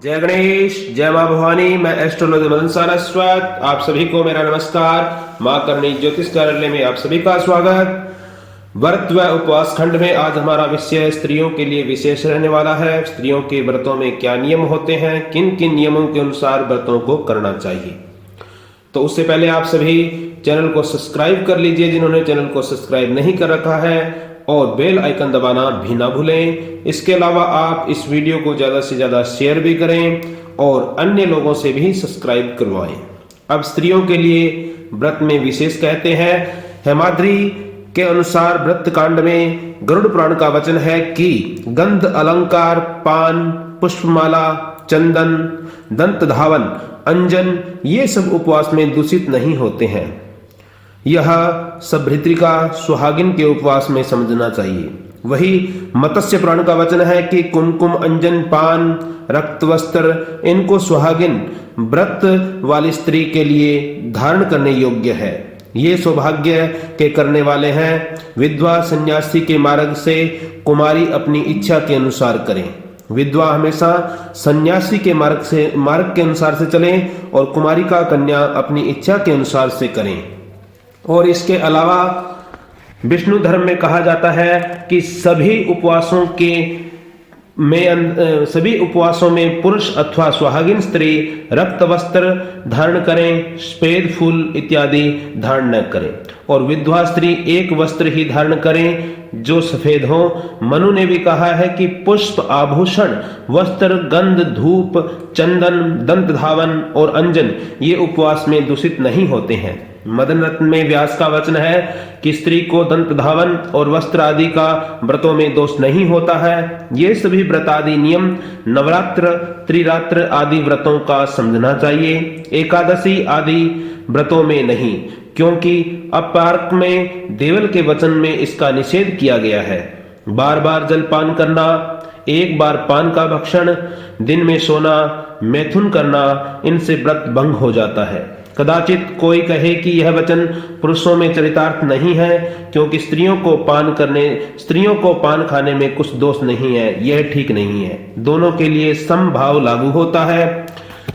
जय गणेश, जय मां भवानी। मैं एस्ट्रोलॉजर मदन सारस्वत, आप सभी को मेरा नमस्कार। मां करणी ज्योतिष कार्यालय में आप सभी का स्वागत। व्रत व उपवास खंड में आज हमारा विषय स्त्रियों के लिए विशेष रहने वाला है। स्त्रियों के व्रतों में क्या नियम होते हैं, किन किन नियमों के अनुसार व्रतों को करना चाहिए। तो उससे पहले आप सभी चैनल को सब्सक्राइब कर लीजिए जिन्होंने चैनल को सब्सक्राइब नहीं कर रखा है, और बेल आइकन दबाना भी ना भूलें। इसके अलावा आप इस वीडियो को ज़्यादा से ज़्यादा शेयर भी करें और अन्य लोगों से भी सब्सक्राइब करवाएं। अब स्त्रियों के लिए व्रत में विशेष कहते हैं। हेमाद्री के अनुसार व्रत कांड में गरुड़ पुराण का वचन है कि गंध, अलंकार, पान, पुष्पमाला, चंदन, दंत धावन, अंजन ये सब उपवास में दूषित नहीं होते हैं। यह सब भृत्रिका सुहागिन के उपवास में समझना चाहिए। वही मत्स्य पुराण का वचन है कि कुमकुम, अंजन, पान, रक्त वस्त्र इनको सुहागिन व्रत वाली स्त्री के लिए धारण करने योग्य है। ये सौभाग्य के करने वाले हैं। विधवा सन्यासी के मार्ग से कुमारी अपनी इच्छा के अनुसार करें। विधवा हमेशा सन्यासी के मार्ग के अनुसार से चलें और कुमारी का कन्या अपनी इच्छा के अनुसार से करें। और इसके अलावा विष्णु धर्म में कहा जाता है कि सभी उपवासों में पुरुष अथवा सुहागिन स्त्री रक्त वस्त्र धारण करें, श्वेत फूल इत्यादि धारण न करें, और विधवा स्त्री एक वस्त्र ही धारण करें जो सफेद हो। मनु ने भी कहा है कि पुष्प, आभूषण, वस्त्र, गंध, धूप, चंदन, दंत धावन और अंजन ये उपवास में दूषित नहीं होते हैं। मदन रत्न में व्यास का वचन है कि स्त्री को दंत धावन और वस्त्र आदि का व्रतों में दोष नहीं होता है। ये सभी व्रत आदि नियम नवरात्र, त्रिरात्र आदि व्रतों का समझना चाहिए, एकादशी आदि व्रतों में नहीं, क्योंकि अपार्क में देवल के वचन में इसका निषेध किया गया है। बार बार जलपान करना, एक बार पान का भक्षण, दिन में सोना, मैथुन करना, इनसे व्रत भंग हो जाता है। कदाचित कोई कहे कि यह वचन पुरुषों में चरितार्थ नहीं है, क्योंकि स्त्रियों को पान खाने में कुछ दोष नहीं है। यह ठीक नहीं है। दोनों के लिए समभाव लागू होता है।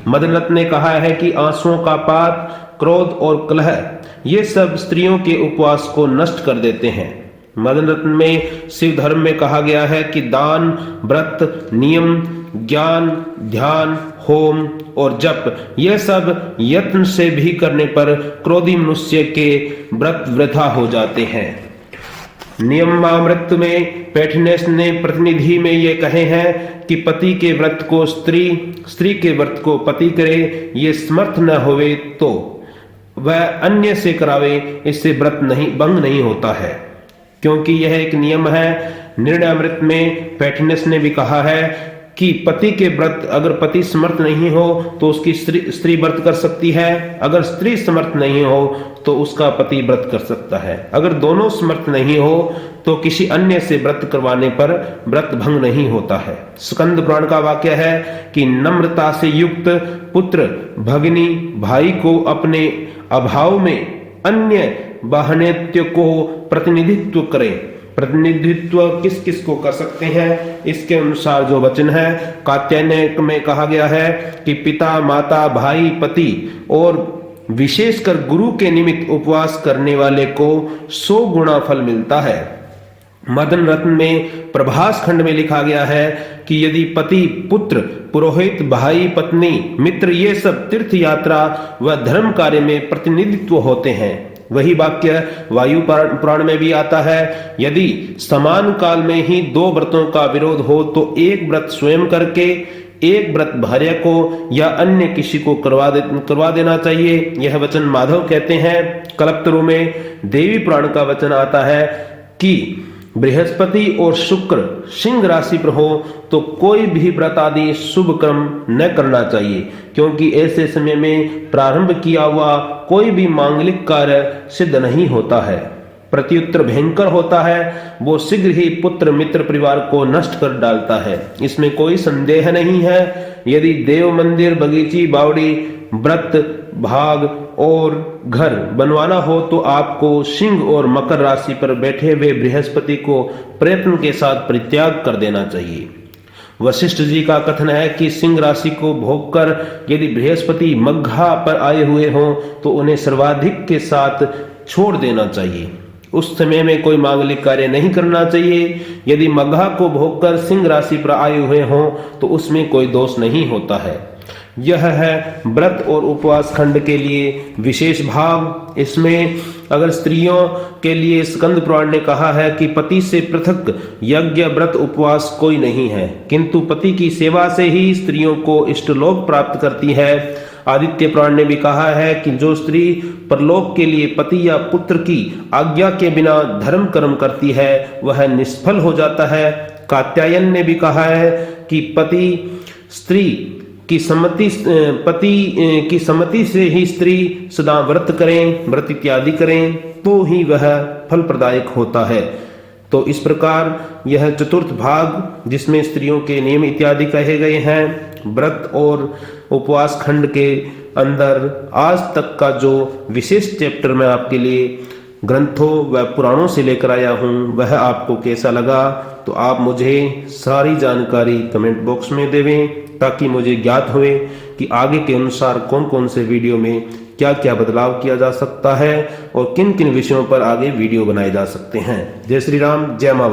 मदन रत्न ने कहा है कि आंसुओं का पात, क्रोध और कलह ये सब स्त्रियों के उपवास को नष्ट कर देते हैं। मदन रत्न में शिव धर्म में कहा गया है कि दान, व्रत, नियम, ज्ञान, ध्यान, होम और जप यह सब यत्न से भी करने पर क्रोधी मनुष्य के व्रत वृथा हो जाते हैं। नियमामृत में पैठनेस ने प्रतिनिधि में ये कहे हैं कि पति के व्रत को स्त्री, स्त्री के व्रत को पति करे। ये समर्थ न होवे तो वह अन्य से करावे, इससे व्रत भंग नहीं होता है, क्योंकि यह एक नियम है। निर्णयामृत में पैठनेस ने भी कहा है कि पति के व्रत, अगर पति समर्थ नहीं हो तो उसकी स्त्री व्रत कर सकती है, अगर स्त्री समर्थ नहीं हो तो उसका पति व्रत कर सकता है। अगर दोनों समर्थ नहीं हो तो किसी अन्य से व्रत करवाने पर व्रत भंग नहीं होता है। स्कंद पुराण का वाक्य है कि नम्रता से युक्त पुत्र, भगिनी, भाई को अपने अभाव में अन्य वाहनेत्य को प्रतिनिधित्व करें। प्रतिनिधित्व किस किस को कर सकते हैं, इसके अनुसार जो वचन है कात्यायन में कहा गया है कि पिता, माता, भाई, पति और विशेषकर गुरु के निमित्त उपवास करने वाले को 100 गुना फल मिलता है। मदन रत्न में प्रभास खंड में लिखा गया है कि यदि पति, पुत्र, पुरोहित, भाई, पत्नी, मित्र ये सब तीर्थ यात्रा व धर्म कार्य में प्रतिनिधित्व होते हैं। वही वाक्य वायु पुराण में भी आता है, यदि समान काल में ही 2 व्रतों का विरोध हो तो एक व्रत स्वयं करके एक व्रत भार्या को या अन्य किसी को करवा देना चाहिए। यह वचन माधव कहते हैं। कल्पतरु में देवी पुराण का वचन आता है कि बृहस्पति और शुक्र सिंह राशि पर हो तो कोई भी व्रत आदि शुभ कर्म न करना चाहिए, क्योंकि ऐसे समय में प्रारंभ किया हुआ कोई भी मांगलिक कार्य सिद्ध नहीं होता है। प्रत्युत्तर भयंकर होता है, वो शीघ्र ही पुत्र, मित्र, परिवार को नष्ट कर डालता है, इसमें कोई संदेह नहीं है। यदि देव मंदिर, बगीची, बावड़ी, व्रत भाग और घर बनवाना हो तो आपको सिंह और मकर राशि पर बैठे हुए बृहस्पति को प्रयत्न के साथ परित्याग कर देना चाहिए। वशिष्ठ जी का कथन है कि सिंह राशि को भोगकर यदि बृहस्पति मघा पर आए हुए हों तो उन्हें सर्वाधिक के साथ छोड़ देना चाहिए। उस समय में कोई मांगलिक कार्य नहीं करना चाहिए। यदि मघा को भोगकर सिंह राशि पर आए हुए हों तो उसमें कोई दोष नहीं होता है। यह है व्रत और उपवास खंड के लिए विशेष भाग। इसमें अगर स्त्रियों के लिए स्कंद पुराण ने कहा है कि पति से पृथक यज्ञ व्रत उपवास कोई नहीं है, किंतु पति की सेवा से ही स्त्रियों को इष्टलोक प्राप्त करती है। आदित्य पुराण ने भी कहा है कि जो स्त्री परलोक के लिए पति या पुत्र की आज्ञा के बिना धर्म कर्म करती है वह निष्फल हो जाता है। कात्यायन ने भी कहा है कि पति की सम्मति से ही स्त्री सदा व्रत करें, व्रत इत्यादि करें तो ही वह फलप्रदायक होता है। तो इस प्रकार यह चतुर्थ भाग जिसमें स्त्रियों के नियम इत्यादि कहे गए हैं, व्रत और उपवास खंड के अंदर आज तक का जो विशेष चैप्टर मैं आपके लिए ग्रंथों व पुराणों से लेकर आया हूं वह आपको कैसा लगा, तो आप मुझे सारी जानकारी कमेंट बॉक्स में देवें ताकि मुझे ज्ञात हुए कि आगे के अनुसार कौन कौन से वीडियो में क्या क्या बदलाव किया जा सकता है और किन किन विषयों पर आगे वीडियो बनाए जा सकते हैं। जय श्री राम, जय मां।